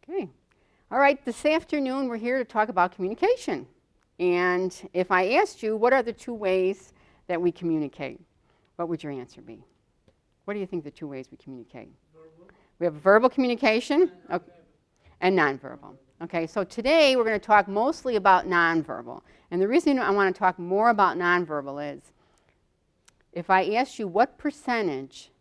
Okay. All right, this afternoon we're here to talk about communication. And if I asked you, what are the two ways that we communicate? What would your answer be? What do you think the two ways we communicate? Verbal. We have verbal communication and nonverbal. Okay, so today we're going to talk mostly about nonverbal. And the reason I want to talk more about nonverbal is if I asked you what percentage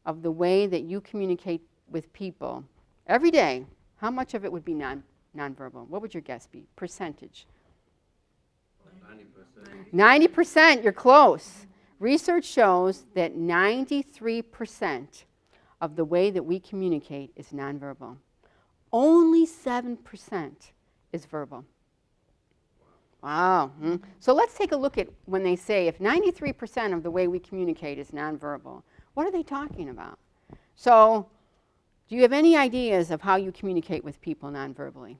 of the way that you communicate with people every day, how much of it would be nonverbal? What would your guess be? Percentage? 90%. 90%, you're close. Research shows that 93% of the way that we communicate is nonverbal. Only 7% is verbal. Wow. So let's take a look at when they say if 93% of the way we communicate is nonverbal, what are they talking about? So do you have any ideas of how you communicate with people nonverbally?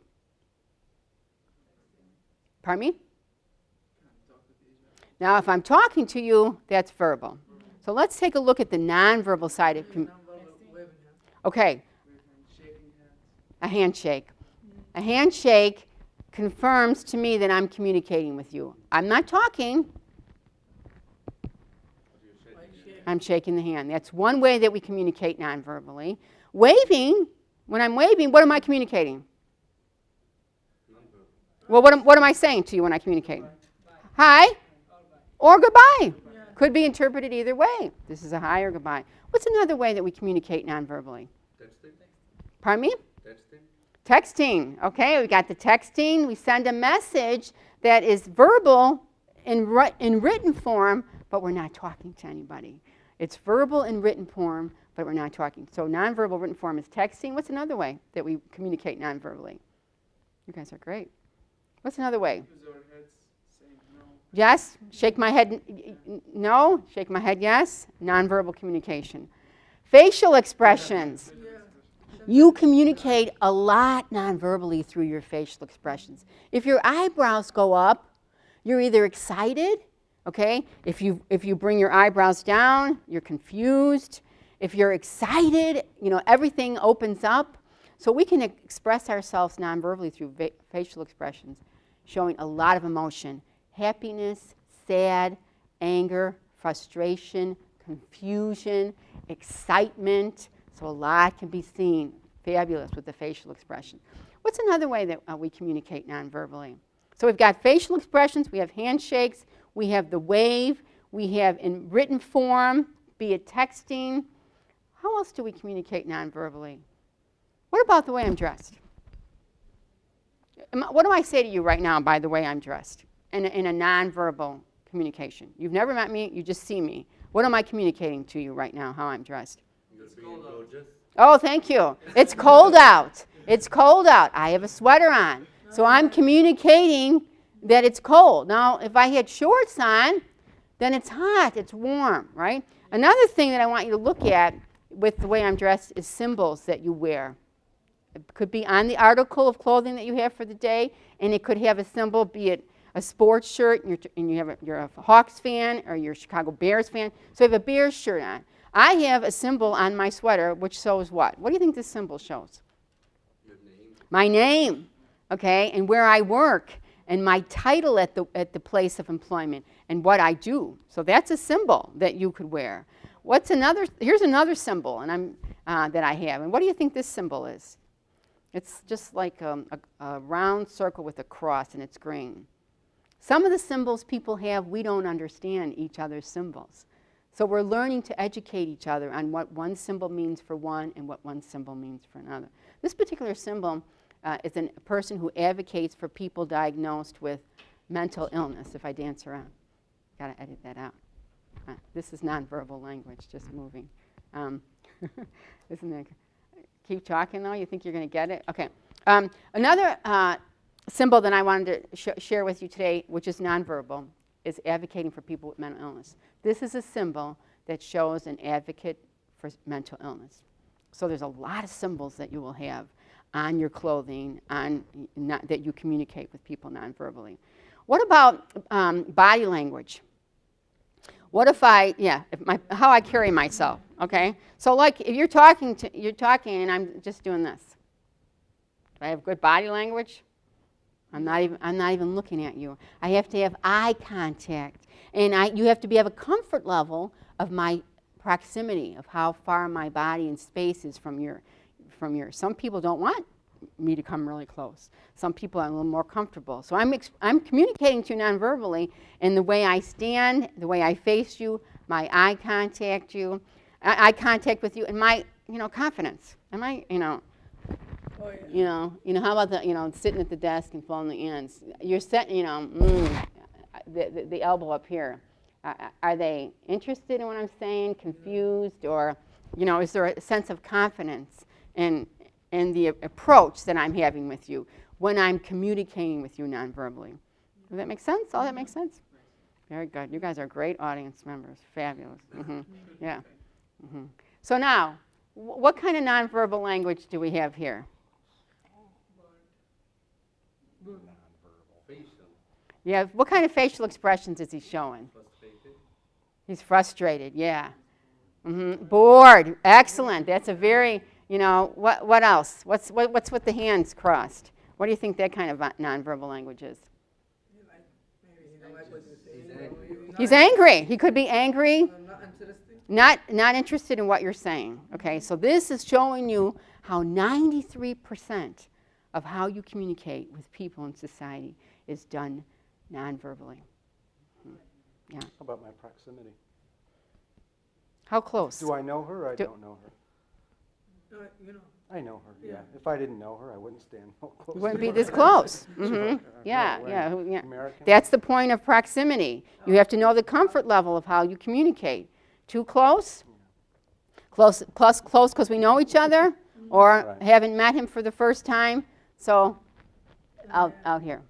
Pardon me? Now, if I'm talking to you, that's verbal. So let's take a look at the nonverbal side of Okay. A handshake. A handshake confirms to me that I'm communicating with you. I'm not talking. I'm shaking the hand. That's one way that we communicate nonverbally. Waving, when I'm waving, what am I communicating? Well, what am I saying to you when I communicate? Hi or goodbye. Could be interpreted either way. This is a hi or goodbye. What's another way that we communicate nonverbally? Texting. Pardon me? Texting. Texting. Okay, we got the texting. We send a message that is verbal in written form, but we're not talking to anybody. It's verbal in written form, but we're not talking. So nonverbal written form is texting. What's another way that we communicate nonverbally? You guys are great. What's another way? Use our heads, saying no. Yes? Shake my head no. Shake my head yes. Nonverbal communication. Facial expressions. You communicate a lot nonverbally through your facial expressions. If your eyebrows go up, you're either excited, okay? If you bring your eyebrows down, you're confused. If you're excited, everything opens up. So we can express ourselves nonverbally through facial expressions, showing a lot of emotion. Happiness, sad, anger, frustration, confusion, excitement. So a lot can be seen. Fabulous with the facial expression. What's another way that we communicate nonverbally? So we've got facial expressions, we have handshakes, we have the wave, we have in written form, be it texting. How else do we communicate nonverbally? What about the way I'm dressed? What do I say to you right now by the way I'm dressed in a nonverbal communication? You've never met me, you just see me. What am I communicating to you right now, how I'm dressed? You're being gorgeous. Oh, thank you. It's cold out. It's cold out. I have a sweater on. So I'm communicating that it's cold. Now, if I had shorts on, then it's hot, it's warm, right? Another thing that I want you to look at with the way I'm dressed is symbols that you wear. It could be on the article of clothing that you have for the day, and it could have a symbol, be it a sports shirt, and you're a Hawks fan, or you're a Chicago Bears fan, so you have a Bears shirt on. I have a symbol on my sweater which shows what? What do you think this symbol shows? Your name. My name, okay, and where I work, and my title at the place of employment, and what I do. So that's a symbol that you could wear. What's another? Here's another symbol, and that I have. And what do you think this symbol is? It's just like a round circle with a cross, and it's green. Some of the symbols people have, we don't understand each other's symbols. So we're learning to educate each other on what one symbol means for one and what one symbol means for another. This particular symbol is a person who advocates for people diagnosed with mental illness. If I dance around, got to edit that out. This is nonverbal language, just moving. Isn't it? Keep talking though. You think you're going to get it? Okay. Another symbol that I wanted to share with you today, which is nonverbal, is advocating for people with mental illness. This is a symbol that shows an advocate for mental illness. So there's a lot of symbols that you will have on your clothing that you communicate with people nonverbally. What about body language? What if how I carry myself, okay? So like if you're talking and I'm just doing this. I have good body language, I'm not even looking at you. I have to have eye contact. And you have to have a comfort level of my proximity, of how far my body and space is from your. Some people don't want me to come really close. Some people are a little more comfortable. So I'm communicating to you nonverbally in the way I stand, the way I face you, my eye contact with you, and my confidence. Am I Oh, yeah. How about the sitting at the desk and folding the ends? You're setting the elbow up here. Are they interested in what I'm saying? Confused, or is there a sense of confidence in the approach that I'm having with you when I'm communicating with you nonverbally? Does that make sense? All that makes sense? Very good. You guys are great audience members. Fabulous. Yeah. So now, what kind of nonverbal language do we have here? Facial. Yeah. What kind of facial expressions is he showing? Frustrated. He's frustrated. Yeah. Bored. Excellent. That's a very. What else? What's with the hands crossed? What do you think that kind of nonverbal language is? Maybe he don't like what you're saying. He's angry. He could be angry. Not interested. Not interested in what you're saying. Okay, so this is showing you how 93% of how you communicate with people in society is done non-verbally. Yeah. How about my proximity? How close? Do I know her or I don't know her? I know her, yeah. Yeah. If I didn't know her, I wouldn't stand close. You wouldn't be to this her. close. Right. Yeah. American? That's the point of proximity. You have to know the comfort level of how you communicate. Too close? Close because we know each other, or Right. haven't met him for the first time. So out here.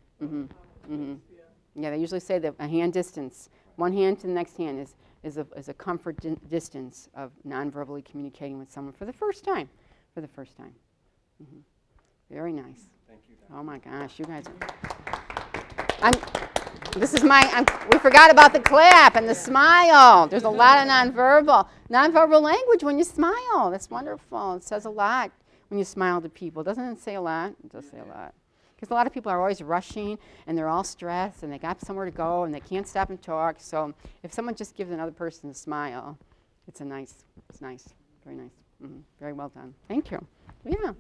Yeah, they usually say that a hand distance, one hand to the next hand is a comfort distance of non-verbally communicating with someone for the first time. Very nice. Thank you, Donna. Oh my gosh, you guys are. We forgot about the clap and the smile. There's a lot of nonverbal language when you smile. That's wonderful. It says a lot when you smile to people. Doesn't it say a lot? It does say a lot. Because a lot of people are always rushing and they're all stressed and they got somewhere to go and they can't stop and talk. So if someone just gives another person a smile, it's nice. Very nice. Very well done. Thank you. Yeah.